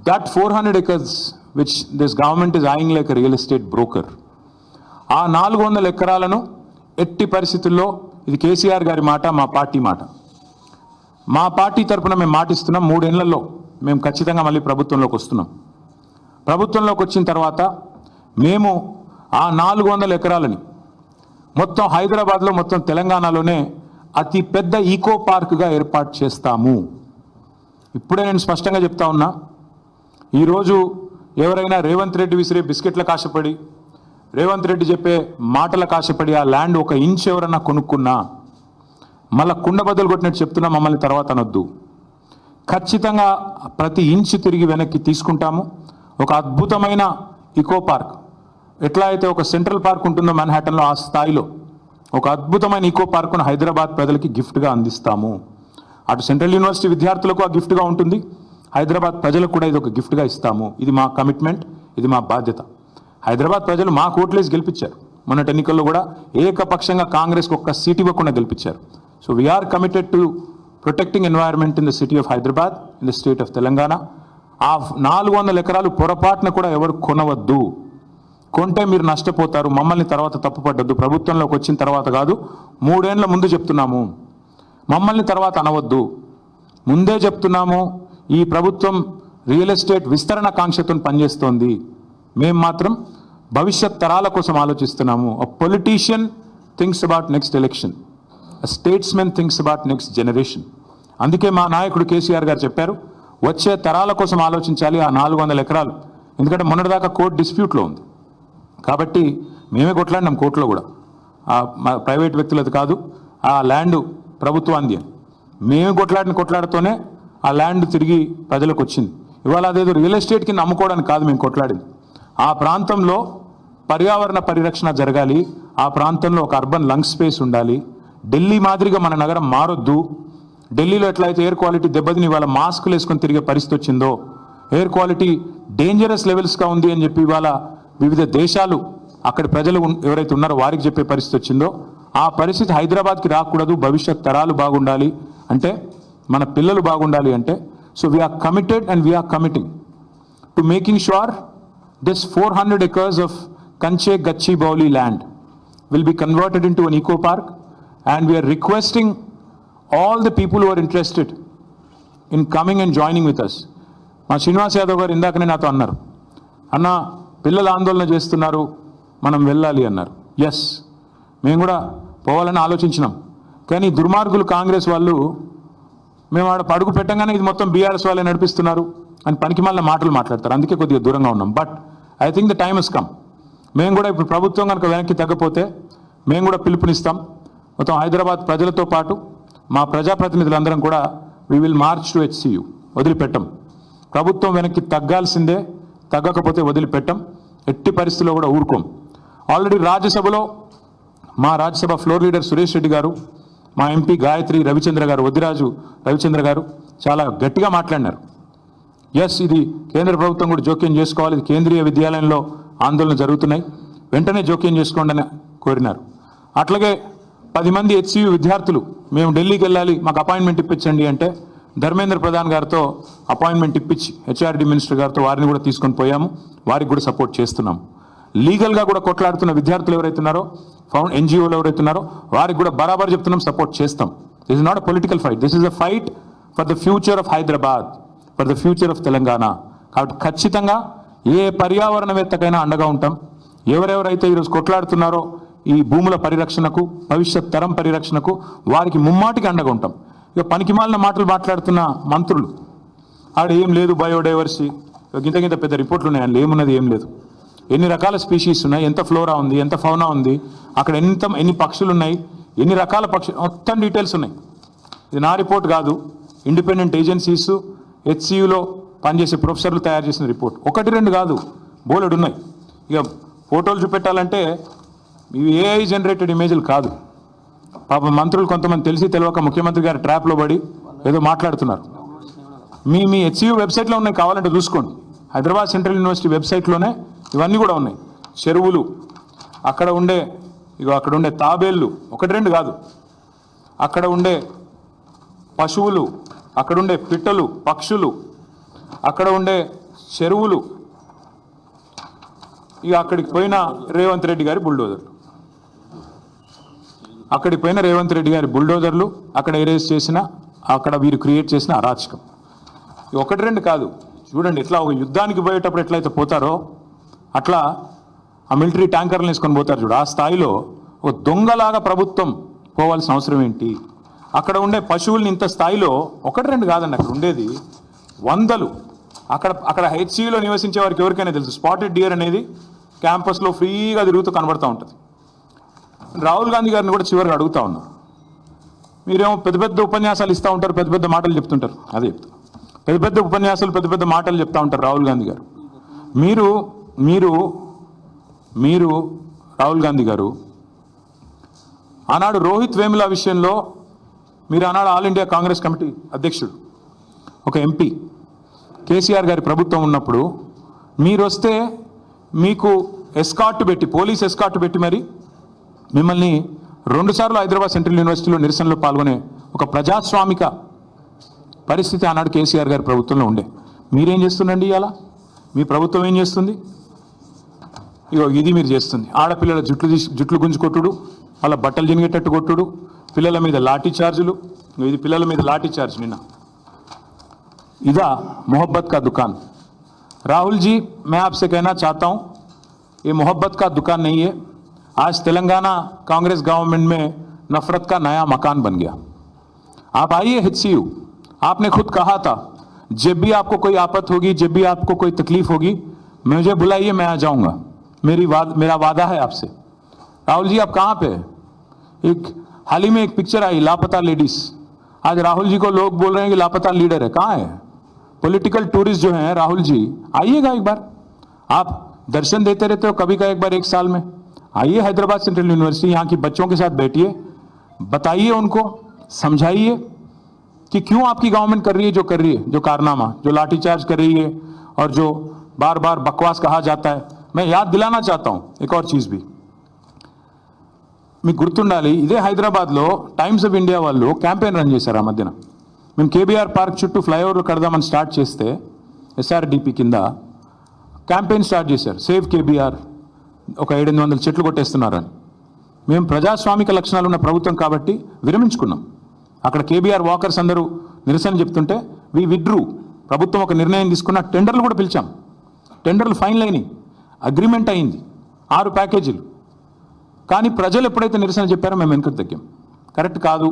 that 400 acres which this government is eyeing like a real estate broker, ఆ 400 ఎకరాలను ఎట్టి పరిస్థితుల్లో, ఇది కేసీఆర్ గారి మాట, మా పార్టీ మాట, మా పార్టీ తరఫున మేము మాటిస్తున్నాం, 3 ఏళ్లలో మేము ఖచ్చితంగా మళ్ళీ ప్రభుత్వంలోకి వస్తున్నాం. ప్రభుత్వంలోకి వచ్చిన తర్వాత మేము ఆ 400 ఎకరాలని మొత్తం హైదరాబాద్లో, మొత్తం తెలంగాణలోనే అతి పెద్ద ఈకో పార్క్గా ఏర్పాటు చేస్తాము. ఇప్పుడే నేను స్పష్టంగా చెప్తా ఉన్నా, ఈరోజు ఎవరైనా రేవంత్ రెడ్డి విసిరే బిస్కెట్ల కాశపడి, రేవంత్ రెడ్డి చెప్పే మాటల కాశపడి ఆ ల్యాండ్ 1 ఇంచ్ ఎవరన్నా కొనుక్కున్నా మళ్ళీ కుండ బద్దలు కొట్టినట్టు చెప్తున్నా, మమ్మల్ని తర్వాత అనొద్దు. ఖచ్చితంగా ప్రతి ఇంచ్ తిరిగి వెనక్కి తీసుకుంటాము. ఒక అద్భుతమైన ఈకో పార్క్, ఎట్లా అయితే ఒక సెంట్రల్ పార్క్ ఉంటుందో మన్హాటన్లో, ఆ స్థాయిలో ఒక అద్భుతమైన ఈకో పార్కును హైదరాబాద్ ప్రజలకి గిఫ్ట్గా అందిస్తాము. అటు సెంట్రల్ యూనివర్సిటీ విద్యార్థులకు ఆ గిఫ్ట్గా ఉంటుంది, హైదరాబాద్ ప్రజలకు కూడా ఇది ఒక గిఫ్ట్గా ఇస్తాము. ఇది మా కమిట్మెంట్, ఇది మా బాధ్యత. హైదరాబాద్ ప్రజలు మా ఓట్లేసి గెలిపించారు. మొన్నటి ఎన్నికల్లో కూడా ఏకపక్షంగా కాంగ్రెస్కి 1 సీట్ ఇవ్వకుండా గెలిపించారు. So we're committed to protecting environment in the city of Hyderabad, in the state of Telangana. ఆ 400 ఎకరాలు పొరపాటున కూడా ఎవరు కొనవద్దు. కొంటే మీరు నష్టపోతారు, మమ్మల్ని తర్వాత తప్పుపడ్డద్దు. ప్రభుత్వంలోకి వచ్చిన తర్వాత కాదు, 3 ఏళ్ల ముందు చెప్తున్నాము. మమ్మల్ని తర్వాత అనవద్దు, ముందే చెప్తున్నాము. ఈ ప్రభుత్వం రియల్ ఎస్టేట్ విస్తరణ కాంక్షతో పనిచేస్తోంది. మేము మాత్రం భవిష్యత్ తరాల కోసం ఆలోచిస్తున్నాము. A politician thinks about next election, a statesmen thinks about next generation. అందుకే మా నాయకుడు కేసీఆర్ గారు చెప్పారు, వచ్చే తరాల కోసం ఆలోచించాలి ఆ 400 ఎకరాలు. ఎందుకంటే మొన్నటిదాకా కోర్టు డిస్ప్యూట్లో ఉంది కాబట్టి మేమే కొట్లాడినాం కోర్టులో కూడా. ప్రైవేట్ వ్యక్తులది కాదు, ఆ ల్యాండ్ ప్రభుత్వాన్ని అని మేమే కొట్లాడుతూనే ఆ ల్యాండ్ తిరిగి ప్రజలకు వచ్చింది. ఇవాళ అదేదో రియల్ ఎస్టేట్ కింద అమ్ముకోవడానికి కాదు మేము కొట్లాడింది. ఆ ప్రాంతంలో పర్యావరణ పరిరక్షణ జరగాలి, ఆ ప్రాంతంలో ఒక అర్బన్ లంగ్ స్పేస్ ఉండాలి. ఢిల్లీ మాదిరిగా మన నగరం మారొద్దు. ఢిల్లీలో ఎట్లయితే ఎయిర్ క్వాలిటీ దెబ్బతిని ఇవాళ మాస్కులు వేసుకొని తిరిగే పరిస్థితి వచ్చిందో, ఎయిర్ క్వాలిటీ డేంజరస్ లెవెల్స్గా ఉంది అని చెప్పి ఇవాళ వివిధ దేశాలు అక్కడ ప్రజలు ఎవరైతే ఉన్నారో వారికి చెప్పే పరిస్థితి వచ్చిందో, ఆ పరిస్థితి హైదరాబాద్కి రాకూడదు. భవిష్యత్ తరాలు బాగుండాలి అంటే, మన పిల్లలు బాగుండాలి అంటే, so we're committed and we're committing to making sure this 400 acres of Kanche Gachibowli land will be converted into an eco park, and we are requesting all the people who are interested in coming and joining with us. మా శ్రీనివాస్ యాదవ్ గారు ఇందాకనే నాతో అన్నారు, అన్న పిల్లలు ఆందోళన చేస్తున్నారు, మనం వెళ్ళాలి అన్నారు. ఎస్, మేము కూడా పోవాలని ఆలోచించినాం. కానీ దుర్మార్గులు కాంగ్రెస్ వాళ్ళు మేము ఆడ అడుగు పెట్టంగానే ఇది మొత్తం బీఆర్ఎస్ వాళ్ళే నడిపిస్తున్నారు అని పనికిమాలిన మాటలు మాట్లాడతారు. అందుకే కొద్దిగా దూరంగా ఉన్నాం. But I think the time has come. మేము కూడా ఇప్పుడు ప్రభుత్వం కనుక వెనక్కి తగ్గపోతే మేము కూడా పిలుపునిస్తాం. మొత్తం హైదరాబాద్ ప్రజలతో పాటు మా ప్రజాప్రతినిధులందరం కూడా we will March to HCU. వదిలిపెట్టం. ప్రభుత్వం వెనక్కి తగ్గాల్సిందే, తగ్గకపోతే వదిలిపెట్టం. ఎట్టి పరిస్థితుల్లో కూడా ఊరుకోం. ఆల్రెడీ రాజ్యసభలో మా రాజ్యసభ ఫ్లోర్ లీడర్ సురేష్ రెడ్డి గారు, మా ఎంపీ గాయత్రి రవిచంద్ర గారు, వద్దిరాజు రవిచంద్ర గారు చాలా గట్టిగా మాట్లాడినారు. ఎస్, ఇది కేంద్ర ప్రభుత్వం కూడా జోక్యం చేసుకోవాలి, ఇది కేంద్రీయ విద్యాలయంలో ఆందోళన జరుగుతున్నాయి, వెంటనే జోక్యం చేసుకోండి అని కోరినారు. అట్లాగే 10 మంది HCU విద్యార్థులు మేము ఢిల్లీకి వెళ్ళాలి, మాకు అపాయింట్మెంట్ ఇప్పించండి అంటే ధర్మేంద్ర ప్రధాన్ గారితో అపాయింట్మెంట్ ఇప్పించి HRD మినిస్టర్ గారితో వారిని కూడా తీసుకొని పోయాము. వారికి కూడా సపోర్ట్ చేస్తున్నాము. లీగల్గా కూడా కొట్లాడుతున్న విద్యార్థులు ఎవరైతే ఉన్నారో, NGOలు ఎవరైతే ఉన్నారో వారికి కూడా బరాబర్ చెప్తున్నాం, సపోర్ట్ చేస్తాం. This is not a political fight, this is a fight for the future of Hyderabad, for the future of Telangana. కాబట్టి ఖచ్చితంగా ఏ పర్యావరణవేత్తకైనా అండగా ఉంటాం. ఎవరెవరైతే ఈరోజు కొట్లాడుతున్నారో ఈ భూముల పరిరక్షణకు, భవిష్యత్ తరం పరిరక్షణకు, వారికి ముమ్మాటికి అండగా ఉంటాం. ఇక పనికిమాలిన మాటలు మాట్లాడుతున్న మంత్రులు, ఆడ ఏం లేదు బయోడైవర్సిటీ, గింత పెద్ద రిపోర్ట్లు ఉన్నాయి, అందులో ఏమున్నది ఏం లేదు. ఎన్ని రకాల స్పీషీస్ ఉన్నాయి, ఎంత ఫ్లోరా ఉంది, ఎంత ఫౌనా ఉంది, అక్కడ ఎన్ని పక్షులు ఉన్నాయి, ఎన్ని రకాల పక్షులు, మొత్తం డీటెయిల్స్ ఉన్నాయి. ఇది నా రిపోర్ట్ కాదు, ఇండిపెండెంట్ ఏజెన్సీస్ HCUలో పనిచేసే ప్రొఫెసర్లు తయారు చేసిన రిపోర్ట్. 1-2 కాదు, బోలెడు ఉన్నాయి. ఇక ఫోటోలు చూపెట్టాలంటే ఇవి AI జనరేటెడ్ ఇమేజ్లు కాదు. పాప మంత్రులు కొంతమంది తెలిసి తెలియక ముఖ్యమంత్రి గారి ట్రాప్లో పడి ఏదో మాట్లాడుతున్నారు. మీ HCU వెబ్సైట్లో ఉన్నాయి, కావాలంటే చూసుకోండి. హైదరాబాద్ సెంట్రల్ యూనివర్సిటీ వెబ్సైట్లోనే ఇవన్నీ కూడా ఉన్నాయి. చెరువులు, అక్కడ ఉండే తాబేళ్ళు, 1-2 కాదు, అక్కడ ఉండే పశువులు, అక్కడ ఉండే పిట్టలు, పక్షులు, అక్కడ ఉండే చెరువులు ఇక అక్కడికి పోయిన రేవంత్ రెడ్డి గారి బుల్డోజర్లు, అక్కడికి పోయిన రేవంత్ రెడ్డి గారి బుల్డోజర్లు, అక్కడ ఎరేజ్ చేసిన, అక్కడ వీరు క్రియేట్ చేసిన అరాచకం. ఒకటి రెండు కాదు, చూడండి ఎట్లా ఒక యుద్ధానికి పోయేటప్పుడు ఎట్లయితే పోతారో అట్లా ఆ మిలిటరీ ట్యాంకర్లు వేసుకొని పోతారు చూడు, ఆ స్థాయిలో ఒక దొంగలాగా ప్రభుత్వం పోవాల్సిన అవసరం ఏంటి? అక్కడ ఉండే పశువుల్ని ఇంత స్థాయిలో ఒకటి రెండు కాదండి, అక్కడ ఉండేది వందలు. అక్కడ హెచ్సిలో నివసించే వారికి ఎవరికైనా తెలుసు, స్పాటెడ్ డియర్ అనేది క్యాంపస్లో ఫ్రీగా తిరుగుతూ కనబడుతూ ఉంటుంది. రాహుల్ గాంధీ గారిని కూడా చివరిగా అడుగుతా ఉన్నా, మీరేమో పెద్ద పెద్ద ఉపన్యాసాలు ఇస్తూ ఉంటారు, పెద్ద పెద్ద మాటలు చెప్తుంటారు, అదే చెప్తారు, పెద్ద పెద్ద ఉపన్యాసాలు పెద్ద పెద్ద మాటలు చెప్తూ ఉంటారు రాహుల్ గాంధీ గారు. మీరు మీరు మీరు రాహుల్ గాంధీ గారు ఆనాడు రోహిత్ వేముల విషయంలో మీరు ఆనాడు ఆల్ ఇండియా కాంగ్రెస్ కమిటీ అధ్యక్షుడు, ఒక ఎంపీ, కేసీఆర్ గారి ప్రభుత్వం ఉన్నప్పుడు మీరు వస్తే మీకు ఎస్కార్ట్ పెట్టి, పోలీస్ ఎస్కార్ట్ పెట్టి మరి మిమ్మల్ని 2 సార్లు హైదరాబాద్ సెంట్రల్ యూనివర్సిటీలో నిరసనలో పాల్గొనే ఒక ప్రజాస్వామిక పరిస్థితి ఆనాడు కేసీఆర్ గారి ప్రభుత్వంలో ఉండే. మీరేం చేస్తుండండి ఇవాళ? మీ ప్రభుత్వం ఏం చేస్తుంది? ఇగో ఇది మీరు చేస్తుంది. ఆడపిల్లల జుట్లు గుంజుకొట్టుడు, వాళ్ళ బట్టలు జినిగేటట్టు కొట్టుడు, పిల్లల మీద లాఠీ చార్జులు. ఇది పిల్లల మీద లాఠీ చార్జ్ నిన్న. इदा मोहब्बत का दुकान। राहुल जी, मैं आपसे कहना चाहता हूं, ये मोहब्बत का दुकान नहीं है। आज तेलंगाना कांग्रेस गवर्नमेंट में नफरत का नया मकान बन गया। आप आइए HCU, आपने खुद कहा था जब भी आपको कोई आफत होगी, जब भी आपको कोई तकलीफ होगी, मुझे बुलाइए, मैं आ जाऊंगा। मेरा वादा है आपसे। राहुल जी, आप कहाँ पे? एक हाल ही में एक पिक्चर आई, लापता लेडीज। आज राहुल जी को लोग बोल रहे हैं कि लापता लीडर है। कहाँ है? पॉलिटिकल टूरिस्ट जो हैं राहुल जी, आइएगा एक बार। आप दर्शन देते रहते हो कभी का एक बार 1 साल में, आइए हैदराबाद सेंट्रल यूनिवर्सिटी, यहाँ की बच्चों के साथ बैठिए, बताइए उनको, समझाइए कि क्यों आपकी गवर्नमेंट कर रही है जो कर रही है, जो कारनामा, जो लाठीचार्ज कर रही है और जो बार बार बकवास कहा जाता है। मैं याद दिलाना चाहता हूँ एक और चीज़ भी, మీకు గుర్తుండాలి, ఇదే హైదరాబాద్లో టైమ్స్ ఆఫ్ ఇండియా వాళ్ళు క్యాంపెయిన్ రన్ చేశారు. ఆ మధ్యన మేము కేబీఆర్ పార్క్ చుట్టూ ఫ్లైఓవర్లు కడదామని స్టార్ట్ చేస్తే SRDP కింద క్యాంపెయిన్ స్టార్ట్ చేశారు, సేవ్ కేబీఆర్, ఒక 700 చెట్లు కొట్టేస్తున్నారని. మేము ప్రజాస్వామిక లక్షణాలు ఉన్న ప్రభుత్వం కాబట్టి విరమించుకున్నాం. అక్కడ కేబీఆర్ వాకర్స్ అందరూ నిరసన చెప్తుంటే వి విడ్రూ. ప్రభుత్వం ఒక నిర్ణయం తీసుకున్న, టెండర్లు కూడా పిలిచాం, టెండర్లు ఫైనల్ అయినాయి, అగ్రిమెంట్ అయింది, 6 ప్యాకేజీలు. కానీ ప్రజలు ఎప్పుడైతే నిరసన చెప్పారో మేము వెనుకకు తగ్గాం. కరెక్ట్ కాదు,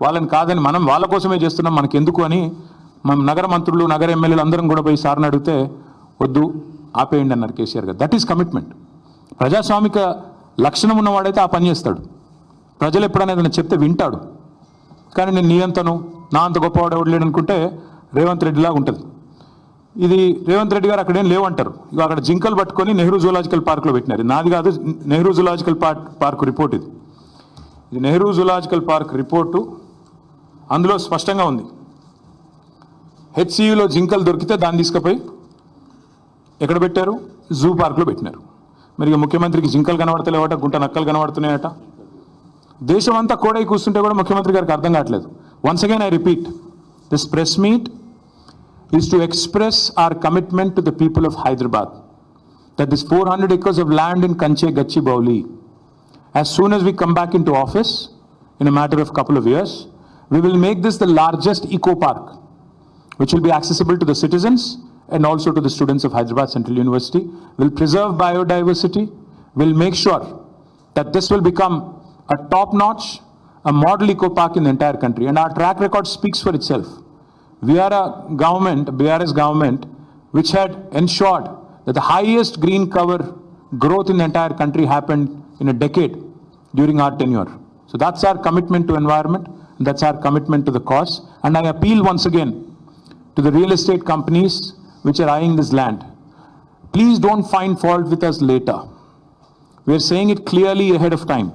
వాళ్ళని కాదని, మనం వాళ్ళ కోసమే చేస్తున్నాం, మనకి ఎందుకు అని మనం నగర మంత్రులు, నగర ఎమ్మెల్యేలు అందరం కూడా పోయి సార్ని అడిగితే వద్దు, ఆపేయండి అన్నారు కేసీఆర్ గారు. That is commitment. ప్రజాస్వామిక లక్షణం ఉన్నవాడైతే ఆ పని చేస్తాడు. ప్రజలు ఎప్పుడైనా ఏదైనా చెప్తే వింటాడు. కానీ నేను నీ అంతను, నా అంత గొప్పవాడు ఎవడు లేడు అనుకుంటే రేవంత్ రెడ్డిలాగా ఉంటుంది. ఇది రేవంత్ రెడ్డి గారు అక్కడేం లేవంటారు. ఇక అక్కడ జింకలు పట్టుకొని నెహ్రూ జూలాజికల్ పార్క్లో పెట్టినారు. నాది కాదు, నెహ్రూ జూలాజికల్ పార్క్ రిపోర్ట్ ఇది. ఇది నెహ్రూ జూలాజికల్ పార్క్ రిపోర్టు. అందులో స్పష్టంగా ఉంది, HCUలో జింకలు దొరికితే దాన్ని తీసుకుపోయి ఎక్కడ పెట్టారు? జూ పార్క్లో పెట్టినారు. మరి ఇక ముఖ్యమంత్రికి జింకలు కనబడతలేవట, గుంట నక్కలు కనబడుతున్నాయట. దేశం అంతా కోడై కూర్చుంటే కూడా ముఖ్యమంత్రి గారికి అర్థం కావట్లేదు. Once again I repeat, this press meet is to express our commitment to the people of Hyderabad that this 400 acres of land in Kanche Gachibowli, as soon as we come back into office in a matter of couple of years, we will make this the largest eco park which will be accessible to the citizens and also to the students of Hyderabad Central University. Will preserve biodiversity, will make sure that this will become a top notch, a model eco park in the entire country, and our track record speaks for itself. We are a government, BRS government, which had ensured that the highest green cover growth in the entire country happened in a decade during our tenure. So that's our commitment to environment, and that's our commitment to the cause. And I appeal once again to the real estate companies which are eyeing this land. Please don't find fault with us later. We are saying it clearly ahead of time.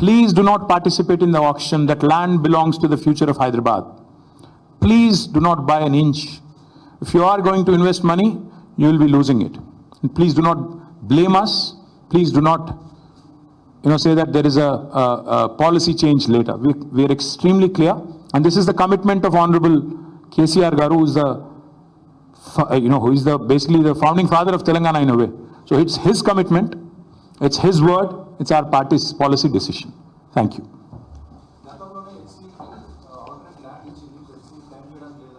Please do not participate in the auction. That land belongs to the future of Hyderabad. Please do not buy an inch. If you are going to invest money, you will be losing it. And please do not blame us. Please do not, say that there is a policy change later. We are extremely clear, and this is the commitment of Honorable KCR Garu, who is the who is basically the founding father of Telangana in a way. So it's his commitment, it's his word, it's our party's policy decision. Thank you.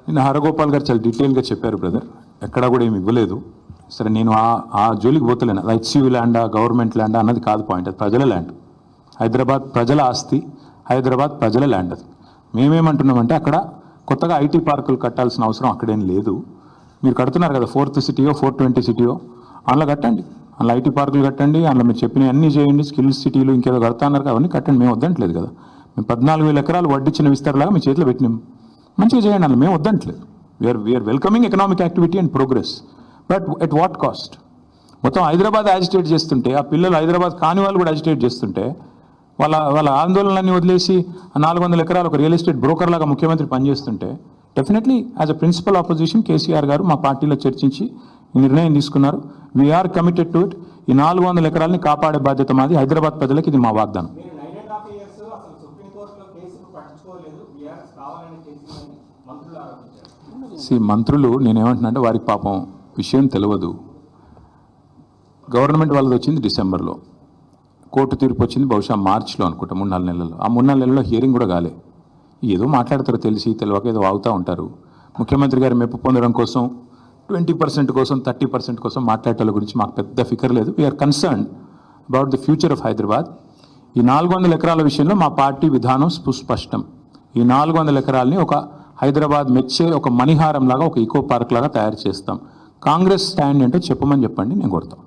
నిన్న హరగోపాల్ గారు చాలా డీటెయిల్గా చెప్పారు brother, ఎక్కడా కూడా ఏమి ఇవ్వలేదు. సరే నేను ఆ జోలికి పోతలేను. అది హెచ్సియు ల్యాండా గవర్నమెంట్ ల్యాండా అన్నది కాదు పాయింట్, అది ప్రజల ల్యాండ్. హైదరాబాద్ ప్రజల ఆస్తి, హైదరాబాద్ ప్రజల ల్యాండ్. అది మేమేమంటున్నామంటే అక్కడ కొత్తగా ఐటీ పార్కులు కట్టాల్సిన అవసరం అక్కడేం లేదు. మీరు కడుతున్నారు కదా 4th సిటీయో 420 సిటీయో, అందులో కట్టండి, అందులో ఐటీ పార్కులు కట్టండి, అందులో మీరు చెప్పినవి అన్నీ చేయండి. స్కిల్స్ సిటీలు ఇంకేదో కడతా అన్నారు అవన్నీ కట్టండి, మేము వద్దంటలేదు కదా. మేము 14,000 ఎకరాలు వడ్డిచ్చిన విస్తారలాగా మీ చేతిలో పెట్టినాం, మంచిగా చేయండి, అందులో మేము వద్దంటలేదు. We are welcoming economic activity and progress, but at what cost? మొత్తం హైదరాబాద్ యాజిటేట్ చేస్తుంటే, ఆ పిల్లలు హైదరాబాద్ కాని వాళ్ళు కూడా యాజిటేట్ చేస్తుంటే, వాళ్ళ ఆందోళనలన్నీ వదిలేసి 400 ఎకరాలు ఒక రియల్ ఎస్టేట్ బ్రోకర్ లాగా ముఖ్యమంత్రి పనిచేస్తుంటే, definitely as a principal opposition KCR గారు మా పార్టీలో చర్చించి ఈ నిర్ణయం తీసుకున్నారు. We're committed to it. ఈ 400 ఎకరాలని కాపాడే బాధ్యత మాది. హైదరాబాద్ ప్రజలకు ఇది మా వాగ్దానం. మంత్రులు నేనేమంటున్నా అంటే వారికి పాపం విషయం తెలియదు. గవర్నమెంట్ వాళ్ళది వచ్చింది డిసెంబర్లో, కోర్టు తీర్పు వచ్చింది బహుశా మార్చిలో అనుకుంటా, 3-4 నెలల్లో. ఆ 3-4 నెలల్లో హియరింగ్ కూడా కాలే. ఏదో మాట్లాడతారు, తెలిసి తెలియక ఏదో వాగుతూ ఉంటారు. ముఖ్యమంత్రి గారు మెప్పు పొందడం కోసం 20% కోసం 30% కోసం మాట్లాడటం గురించి మాకు పెద్ద ఫికర్ లేదు. We're concern about the future of Hyderabad. ఈ 400 ఎకరాల విషయంలో మా పార్టీ విధానం సుస్పష్టం. ఈ 400 ఎకరాలని ఒక హైదరాబాద్ మెచ్చే ఒక మణిహారం లాగా, ఒక ఈకో పార్క్ లాగా తయారు చేస్తాం. కాంగ్రెస్ స్టాండ్ ఏంటో చెప్పమని చెప్పండి, నేను కొడతాం.